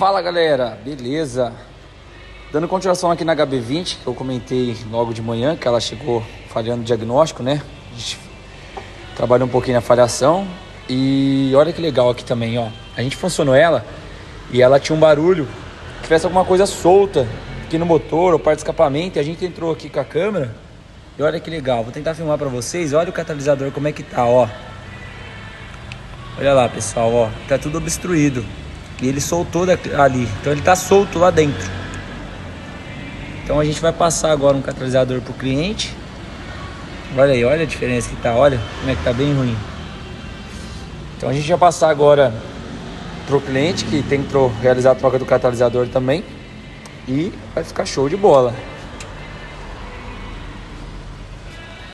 Fala galera, beleza? Dando continuação aqui na HB20, que eu comentei logo de manhã, que ela chegou falhando o diagnóstico, né? A gente trabalhou um pouquinho na falhação. E olha que legal aqui também, ó. A gente funcionou ela e ela tinha um barulho, se tivesse alguma coisa solta aqui no motor ou parte do escapamento. E a gente entrou aqui com a câmera e olha que legal. Vou tentar filmar pra vocês. Olha o catalisador como é que tá, ó. Olha lá, pessoal, ó. Tá tudo obstruído. E ele soltou ali, então ele tá solto lá dentro. Então a gente vai passar agora um catalisador pro cliente. Olha aí, olha a diferença que tá, olha como é que tá bem ruim. Então a gente vai passar agora pro cliente que tem que realizar a troca do catalisador também. E vai ficar show de bola.